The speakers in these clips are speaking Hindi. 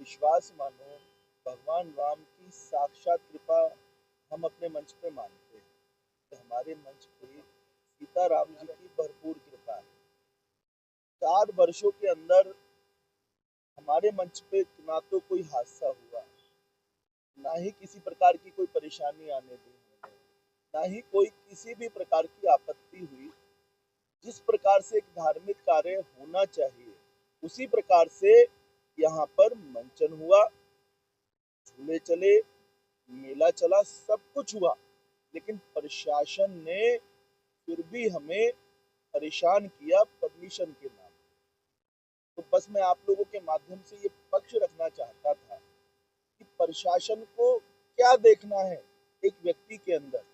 विश्वास मानो, भगवान राम की साक्षात कृपा हम अपने मंच पे मानते हैं कि हमारे मंच पे सीता राम जी की भरपूर कृपा है। 4 वर्षों के अंदर हमारे मंच पे ना तो कोई हादसा हुआ, ना ही किसी प्रकार की कोई परेशानी आने दी हमने, ना ही कोई किसी भी प्रकार की आपत्ति हुई। जिस प्रकार से एक धार्मिक कार्य होना चाहिए, उसी प्रकार से यहाँ पर मंचन हुआ, झूले चले, मेला चला, सब कुछ हुआ। लेकिन प्रशासन ने फिर भी हमें परेशान किया परमिशन के नाम। तो बस मैं आप लोगों के माध्यम से ये पक्ष रखना चाहता था कि प्रशासन को क्या देखना है एक व्यक्ति के अंदर।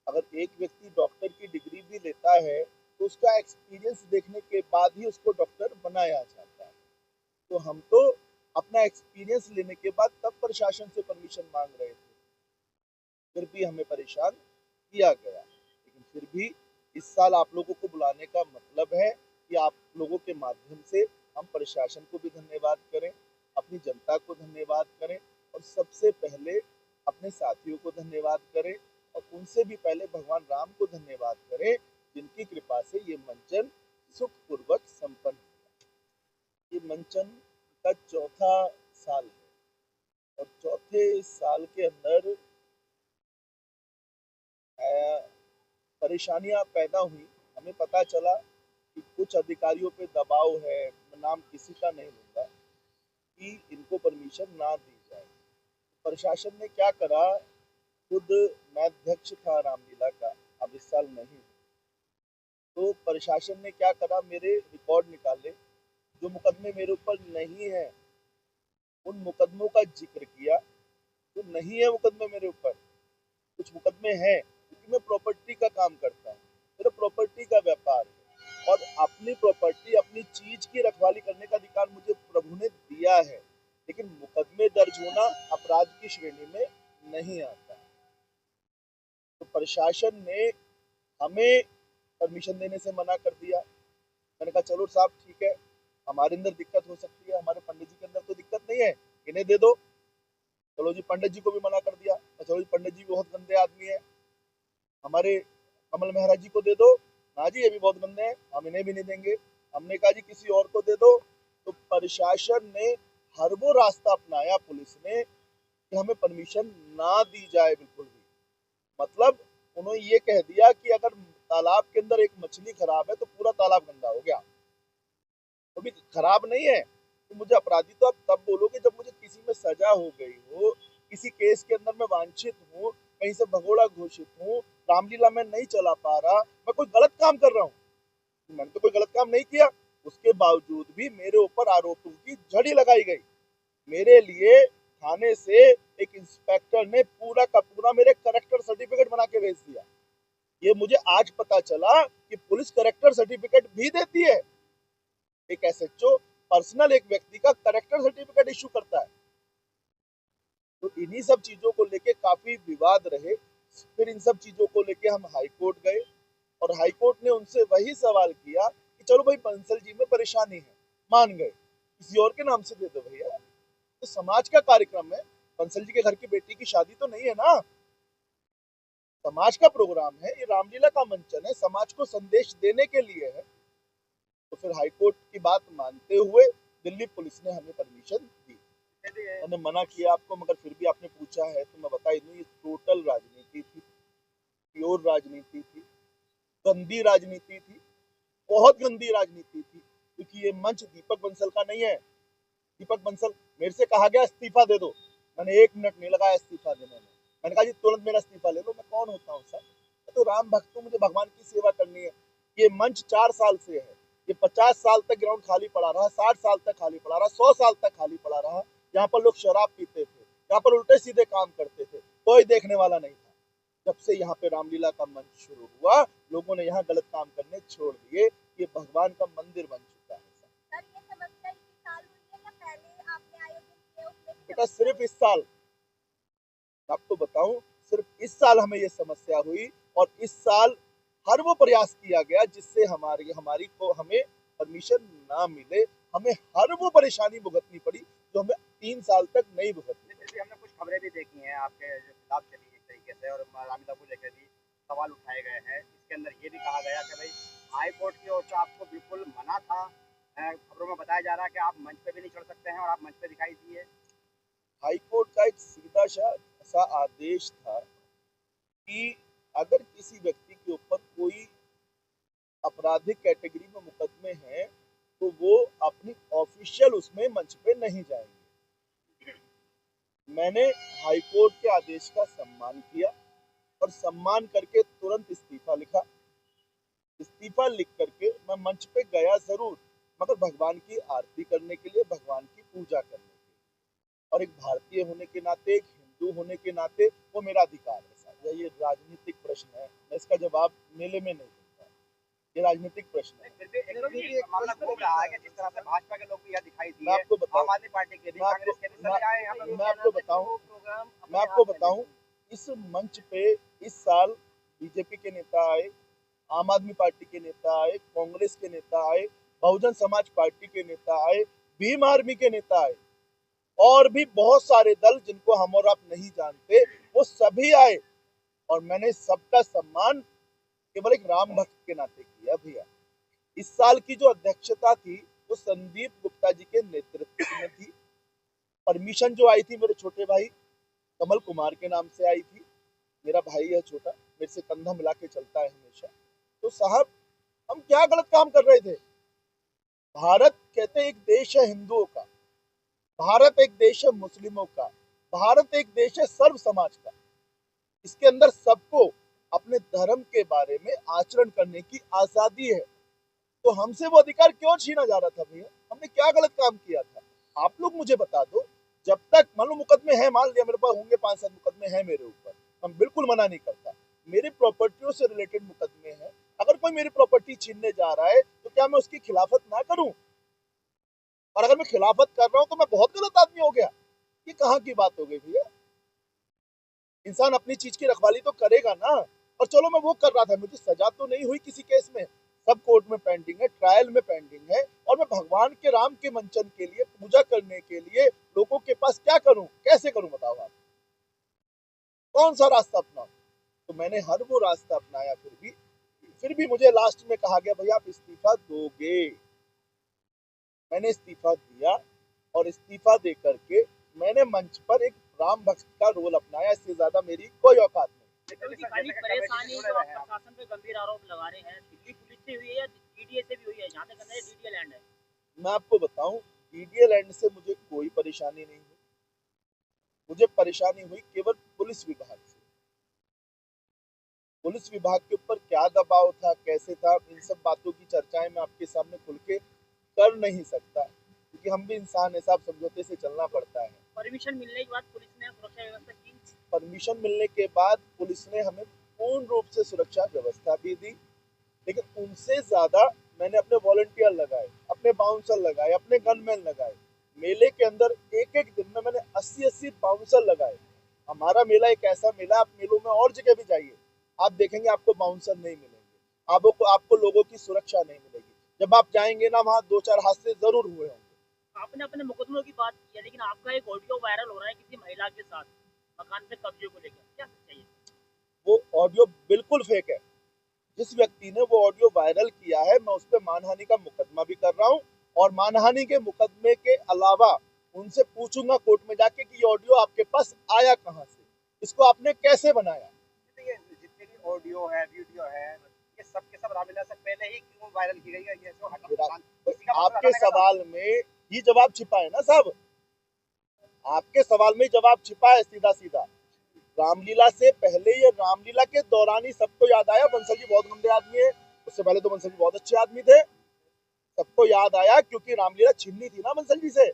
अगर एक व्यक्ति डॉक्टर की डिग्री भी लेता है तो उसका एक्सपीरियंस देखने के बाद ही उसको डॉक्टर बनाया जाता है। तो हम तो अपना एक्सपीरियंस लेने के बाद तब प्रशासन से परमिशन मांग रहे थे, फिर भी हमें परेशान किया गया। लेकिन फिर भी इस साल आप लोगों को बुलाने का मतलब है कि आप लोगों के माध्यम से हम प्रशासन को भी धन्यवाद करें, अपनी जनता को धन्यवाद करें और सबसे पहले अपने साथियों को धन्यवाद करें और उनसे भी पहले भगवान राम को धन्यवाद करें, जिनकी कृपा से ये मंचन सुखपूर्वक संपन्न हुआ। ये मंचन का चौथा साल है और चौथे साल के अंदर परेशानियां पैदा हुई। हमें पता चला कि कुछ अधिकारियों पे दबाव है, मैं नाम किसी का नहीं लूंगा, कि इनको परमिशन ना दी जाए। प्रशासन ने क्या करा, खुद मैं अध्यक्ष था रामलीला का, अब इस साल नहीं, तो प्रशासन ने क्या करा, मेरे रिकॉर्ड निकाले, जो मुकदमे मेरे ऊपर नहीं है उन मुकदमों का जिक्र किया। जो नहीं है मुकदमे मेरे ऊपर, कुछ मुकदमे हैं क्योंकि मैं प्रॉपर्टी का काम करता हूँ, मेरा प्रॉपर्टी का व्यापार है और अपनी प्रॉपर्टी अपनी चीज की रखवाली करने का अधिकार मुझे प्रभु ने दिया है। लेकिन मुकदमे दर्ज होना अपराध की श्रेणी में नहीं आता। तो प्रशासन ने हमें परमिशन देने से मना कर दिया। मैंने कहा चलो साहब ठीक है, हमारे अंदर दिक्कत हो सकती है, हमारे पंडित जी के अंदर तो दिक्कत नहीं है, इन्हें दे दो। चलो जी, पंडित जी को भी मना कर दिया। चलो जी, पंडित जी बहुत गंदे आदमी है, हमारे कमल मेहरा जी को दे दो। ना जी, ये भी बहुत गंदे हैं, हम इन्हें भी नहीं देंगे। हमने कहा जी किसी और को दे दो। तो प्रशासन ने हर वो रास्ता अपनाया, पुलिस ने, कि हमें परमिशन ना दी जाए बिल्कुल भी। मतलब उन्होंने ये कह दिया कि अगर तालाब के अंदर एक मछली खराब है तो पूरा तालाब गंदा हो गया। तो भी खराब नहीं है तो मुझे अपराधी तो आप तब बोलोगे जब मुझे किसी में सजा हो गई हो, किसी केस के अंदर मैं वांछित हूँ, कहीं से भगोड़ा घोषित हूँ, रामलीला में नहीं चला पा रहा, मैं कोई गलत काम कर रहा हूँ। मैंने तो कोई गलत काम नहीं किया, उसके बावजूद भी मेरे ऊपर आरोपों की झड़ी लगाई गई। मेरे लिए थाने से एक इंस्पेक्टर ने पूरा का पूरा मेरे करेक्टर सर्टिफिकेट बना के भेज दिया। ये मुझे आज पता चला कि पुलिस करेक्टर सर्टिफिकेट भी देती है। एक एसएचओ पर्सनल एक व्यक्ति का करेक्टर सर्टिफिकेट इशू करता है। तो इन्हीं सब चीजों को लेके काफी विवाद रहे। फिर इन सब चीजों को लेके हम हाई कोर्ट गए और हाई कोर्ट ने उनसे वही सवाल किया कि चलो भाई बंसल जी में परेशानी है, मान गए, किसी और के नाम से दे दो भैया, तो समाज का कार्यक्रम है, बंसल जी के घर की बेटी की शादी तो नहीं है ना, समाज का प्रोग्राम है, ये रामलीला का मंचन है, समाज को संदेश देने के लिए है। तो फिर हाईकोर्ट की बात मानते हुए दिल्ली पुलिस ने हमें परमिशन दी। मैंने मना किया आपको, मगर फिर भी आपने पूछा है तो मैं बता ही दूं, ये टोटल राजनीति थी, प्योर राजनीति थी, गंदी राजनीति थी, बहुत गंदी राजनीति थी। क्योंकि ये मंच दीपक बंसल का नहीं है। दीपक बंसल, मेरे से कहा गया इस्तीफा दे दो, मैंने 1 मिनट नहीं लगाया इस्तीफा देने में। मैंने कहा जी तुरंत मेरा इस्तीफा ले लो, मैं कौन होता हूँ सर, मैं तो राम भक्त हूँ, मुझे भगवान की सेवा करनी है। ये मंच 4 साल से है, ये 50 साल तक ग्राउंड खाली पड़ा रहा, 60 साल तक खाली पड़ा रहा, 100 साल तक खाली पड़ा रहा। यहाँ पर लोग शराब पीते थे, यहाँ पर उल्टे सीधे काम करते थे, कोई देखने वाला नहीं था। जब से यहाँ पे रामलीला का मंच शुरू हुआ, लोगों ने यहाँ गलत काम करने छोड़ दिए, ये भगवान का मंदिर बन चुका है। सर, ये समस्या इसी साल हुई है या पहले आपने आयोजन किए उसमें भी? बेटा सिर्फ इस साल, आपको बताऊं, सिर्फ इस साल हमें ये समस्या हुई और इस साल हर वो प्रयास किया गया जिससे हमारी हमारी को हमें परमिशन ना मिले, हमें हर वो परेशानी भुगतनी पड़ी जो हमें साल तक नहीं भुगतनी। फिर भी हमने कुछ खबरें भी देखी हैं आपके जो खिलाफ चली एक तरीके से, और रामलीला को लेकर भी सवाल उठाए गए हैं। इसके अंदर ये भी कहा गया कि भाई हाई कोर्ट की ओर से आपको बिल्कुल मना था। खबरों में बताया जा रहा है कि आप मंच पे भी नहीं चढ़ सकते हैं, और आप मंच पे दिखाई दिए। हाई कोर्ट का एक सीधा सा आदेश था कि अगर किसी व्यक्ति के ऊपर कोई आपराधिक कैटेगरी में मुकदमे हैं तो वो अपनी ऑफिशियल उसमें मंच पे नहीं जाएंगे। मैंने हाई कोर्ट के आदेश का सम्मान किया और सम्मान करके तुरंत इस्तीफा लिखा। इस्तीफा लिख करके मैं मंच पे गया जरूर, मगर भगवान की आरती करने के लिए, भगवान की पूजा करने के लिए। और एक भारतीय होने के नाते, एक हिंदू होने के नाते वो मेरा अधिकार है साहब। ये राजनीतिक प्रश्न है, मैं इसका जवाब मेले में नहीं दूंगा। ये राजनीतिक प्रश्न है। फिर भी एक मामला घूम रहा है कि जिस तरह से भाजपा के लोग भी यहाँ दिखाई दिए, मैं आपको बताऊं, आम आदमी पार्टी के भी, कांग्रेस के भी, सभी आए यहाँ पे। मैं आपको बताऊं, इस मंच पे इस साल बीजेपी के नेता आए, आम आदमी पार्टी के नेता आए, कांग्रेस के नेता आए, बहुजन समाज पार्टी के नेता आए, भीम आर्मी के नेता आए, और भी बहुत सारे दल जिनको हम और आप नहीं जानते, वो सभी आए। और मैंने सबका सम्मान केवल एक राम भक्त के नाते किया भैया। इस साल की जो अध्यक्षता थी वो संदीप गुप्ता जी के नेतृत्व में थी। परमिशन जो आई थी मेरे छोटे भाई कमल कुमार के नाम से आई थी। मेरा भाई है छोटा, मेरे से कंधा मिला के चलता है हमेशा। तो साहब, हम क्या गलत काम कर रहे थे? भारत कहते एक देश है हिंदुओं का, भारत एक देश है मुस्लिमों का, भारत एक देश है सर्व समाज का। इसके अंदर सबको अपने धर्म के बारे में आचरण करने की आजादी है। तो हमसे वो अधिकार क्यों छीना जा रहा था भैया? हमने क्या गलत काम किया था? आप लोग मुझे बता दो। जब तक मान लो मुकदमे हैं, मान लिया मेरे पास होंगे 5-7 मुकदमे हैं मेरे ऊपर, हम बिल्कुल मना नहीं करता, मेरी प्रॉपर्टियों से रिलेटेड मुकदमे हैं। अगर कोई मेरी प्रॉपर्टी छीनने जा रहा है तो क्या मैं उसकी खिलाफत ना करूं? और अगर मैं खिलाफत कर रहा हूं तो मैं बहुत गलत आदमी हो गया? ये कहाँ की बात हो गई भैया? इंसान अपनी चीज की रखवाली तो करेगा ना। और चलो मैं वो कर रहा था, मुझे सजा तो नहीं हुई किसी केस में, सब कोर्ट में पेंडिंग है, ट्रायल में पेंडिंग है, और मैं भगवान के राम के मंचन के लिए, पूजा करने के लिए लोगों के पास क्या करूं, कैसे करूं बताओ आप? कौन सा रास्ता अपनाऊं? तो मैंने हर वो रास्ता अपनाया। फिर भी मुझे लास्ट में कहा गया भैया आप इस्तीफा दोगे। मैंने इस्तीफा दिया, और इस्तीफा दे करके मैंने मंच पर एक राम भक्त का रोल अपनाया। इससे ज्यादा मेरी कोई औकात नहीं। खाली परेशानी जो आप प्रशासन पे गंभीर आरोप लगा रहे हैं, दिल्ली पुलिस से हुई है या डीडीए से भी हुई है? जहाँ तक कहते हैं डीडीए लैंड है। मैं आपको बताऊं, डीडीए लैंड से मुझे कोई परेशानी नहीं हुई। मुझे परेशानी हुई केवल पुलिस विभाग से। पुलिस विभाग के ऊपर क्या दबाव था, कैसे था, इन सब बातों की चर्चाएं मैं आपके सामने खुल के कर नहीं सकता, क्योंकि हम भी इंसान है साहब, समझौते से चलना पड़ता है। परमिशन मिलने के बाद पुलिस ने सुरक्षा व्यवस्था की? परमिशन मिलने के बाद पुलिस ने हमें पूर्ण रूप से सुरक्षा व्यवस्था भी दी, लेकिन उनसे ज्यादा मैंने अपने वॉलंटियर लगाए, अपने बाउंसर लगाए, अपने गनमैन लगाए। मेले के अंदर एक एक दिन में मैंने 80-80 बाउंसर लगाए। हमारा मेला एक ऐसा मेला, आप मेलों में और जगह भी जाइए, आप देखेंगे आपको बाउंसर नहीं मिलेंगे, आपको लोगों की सुरक्षा नहीं मिलेगी। जब आप जाएंगे ना, वहाँ 2-4 हादसे जरूर हुए होंगे। आपने अपने मुकदमों की बात की है, लेकिन आपका एक ऑडियो वायरल हो रहा है किसी महिला के साथ मकान पे कब्जे को लेकर, क्या सच्चाई है? वो ऑडियो बिल्कुल फेक है। जिस व्यक्ति ने वो ऑडियो वायरल किया है, मैं उस पर मानहानि का मुकदमा भी कर रहा हूँ, और मानहानि के मुकदमे के अलावा उनसे पूछूंगा कोर्ट में जाके कि ये ऑडियो आपके पास आया कहाँ से, इसको आपने कैसे बनाया। ये जितने भी ऑडियो है, वीडियो है, ये सब के सब रामलीला से पहले ही क्यों वायरल की गई है? ये जो आपके सवाल में ही जवाब छिपा है ना साहब, आपके सवाल में जवाब छिपा है सीधा सीधा। रामलीला से पहले, ये रामलीला के दौरान ही सबको याद आया बंसल जी बहुत गंदे आदमी है। उससे पहले तो बंसल जी बहुत अच्छे आदमी थे। सबको याद आया क्योंकि रामलीला छीननी थी ना बंसल जी से।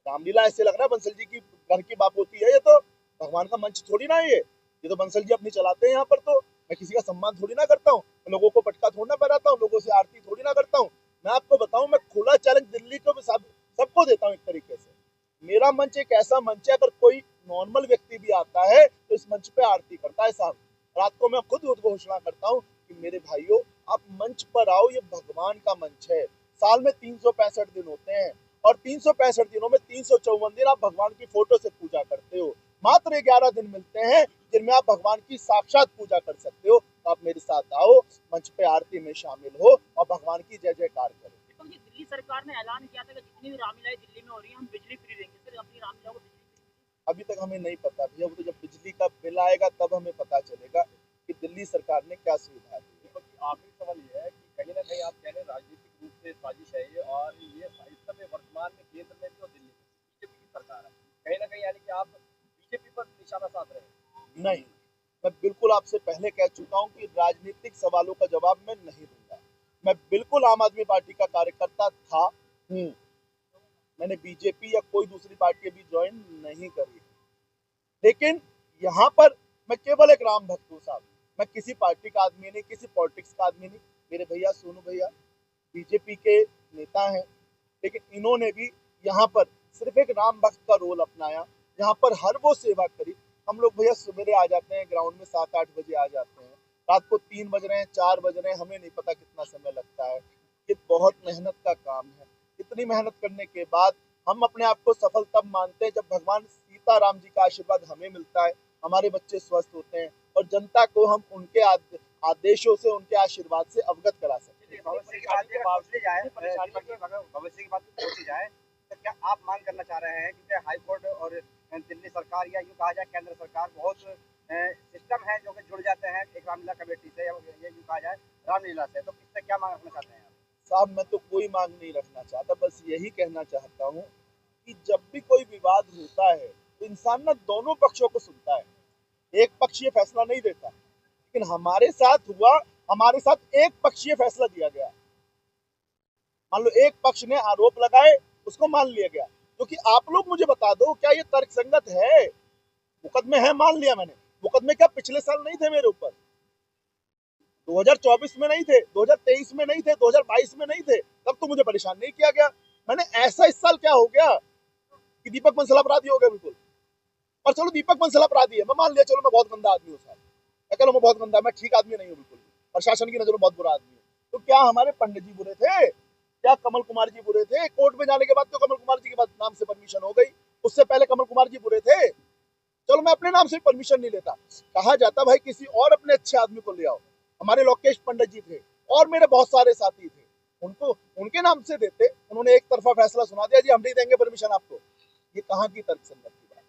रामलीला ऐसे लग रहा है बंसल जी की घर की बात होती है, ये तो भगवान का मंच थोड़ी ना है। ये तो बंसल जी अपनी चलाते हैं यहाँ पर। तो मैं किसी का सम्मान थोड़ी ना करता हूँ, लोगों को पटका थोड़ी ना पहनाता हूँ, लोगों से आरती थोड़ी ना करता हूँ। मैं आपको बताऊं, मैं खुला चैलेंज दिल्ली को सबको देता हूँ एक तरीके से। मेरा मंच एक ऐसा मंच है, अगर कोई नॉर्मल व्यक्ति भी आता है तो इस मंच पे आरती करता है साहब। रात को मैं खुद उद्घोषणा करता हूँ कि मेरे भाइयों आप मंच पर आओ, ये भगवान का मंच है। साल में 365 दिन होते हैं, और 365 दिनों में 354 दिन आप भगवान की फोटो से पूजा करते हो। मात्र 11 दिन मिलते हैं जिनमें आप भगवान की साक्षात पूजा कर सकते हो। तो आप मेरे साथ आओ, मंच पे आरती में शामिल हो और भगवान की जय जयकार करो। तो ये दिल्ली सरकार ने ऐलान किया था कि जितनी भी रामलीलाएं दिल्ली में हो रही है हम बिजली फ्री देंगे, फिर अपनी रामलीला को बिजली फ्री। अभी तक हमें नहीं पता भैया, वो तो जब बिजली का बिल आएगा तब हमें पता चलेगा कि दिल्ली सरकार ने क्या सुविधा दी है। आखिरी सवाल ये है कि कहीं ना कहीं आप कह रहे हैं राजनीतिक रूप से साजिश है ये, और ये इस समय वर्तमान में केंद्र में भी और दिल्ली में बीजेपी की सरकार है, कहीं ना कहीं यानी कि आप बीजेपी पर निशाना साध रहे हैं। नहीं, मैं बिल्कुल आपसे पहले कह चुका हूं कि राजनीतिक सवालों का जवाब मैं नहीं दूंगा। मैं बिल्कुल आम आदमी पार्टी का कार्यकर्ता था, हूं। मैंने बीजेपी या कोई दूसरी पार्टी अभी ज्वाइन नहीं करी, लेकिन यहाँ पर मैं केवल एक राम भक्त हूँ साहब। मैं किसी पार्टी का आदमी नहीं, किसी पॉलिटिक्स का आदमी नहीं। मेरे भैया सोनू भैया बीजेपी के नेता हैं, लेकिन इन्होंने भी यहाँ पर सिर्फ एक राम भक्त का रोल अपनाया। यहाँ पर हर वो सेवा करी। हम लोग भैया सवेरे आ जाते हैं ग्राउंड में, 7-8 बजे आ जाते हैं, रात को 3 बज रहे हैं, 4 बज रहे हैं, हमें नहीं पता कितना समय लगता है। ये बहुत मेहनत का काम है। इतनी मेहनत करने के बाद हम अपने आप को सफल तब मानते हैं जब भगवान सीताराम जी का आशीर्वाद हमें मिलता है, हमारे बच्चे स्वस्थ होते हैं और जनता को हम उनके आदेशों से, उनके आशीर्वाद से अवगत करा सकते हैं। भविष्य की बात पूछी जाए, भविष्य की बात पूछी जाए तो क्या आप मांग करना चाह रहे हैं कि हाई कोर्ट और दिल्ली सरकार या यूँ कहा जाए केंद्र सरकार बहुत सिस्टम है जो कि जुड़ जाते हैं एक रामलीला कमेटी से, या यूँ कहा जाए रामलीला से, तो किससे क्या मांग रखना चाहते हैं आप? साहब मैं तो कोई मांग नहीं रखना चाहता, बस यही कहना चाहता हूँ कि जब भी कोई विवाद होता है तो इंसान ना दोनों पक्षों को सुनता है, एक पक्षीय फैसला नहीं देता। लेकिन हमारे साथ हुआ, हमारे साथ एक पक्षीय फैसला दिया गया। मान लो एक पक्ष ने आरोप लगाए, उसको मान लिया गया। क्योंकि आप लोग मुझे बता दो, क्या ये तर्कसंगत है? मुकदमे है, मान लिया मैंने। मुकदमे क्या पिछले साल नहीं थे मेरे ऊपर? 2024 में नहीं थे, 2023 में नहीं थे, 2022 में नहीं थे, तब तो मुझे परेशान नहीं किया गया। मैंने ऐसा इस साल क्या हो गया कि दीपक बंसल अपराधी हो गया? बिल्कुल। और चलो दीपक बंसल अपराधी है, मैं मान लिया, चलो मैं बहुत गंदा आदमी हूँ साहब, चलो मैं बहुत गंदा, मैं ठीक आदमी नहीं हूँ बिल्कुल, प्रशासन की नजरों में बहुत बुरा आदमी हूँ। तो क्या हमारे पंडित जी बुरे थे? क्या कमल कुमार जी बुरे थे? कोर्ट में जाने के बाद तो कमल कुमार जी के बाद नाम से परमिशन हो गई, उससे पहले कमल कुमार जी बुरे थे? चलो मैं अपने नाम से परमिशन नहीं लेता, कहा जाता भाई किसी और अपने अच्छे आदमी को ले आओ। हमारे लोकेश पंडित जी थे और मेरे बहुत सारे साथी थे, उनको उनके नाम से देते। उन्होंने एक तरफा फैसला सुना दिया, जी हम नहीं देंगे परमिशन आपको। ये कहाँ की तर्कसंगत की बात?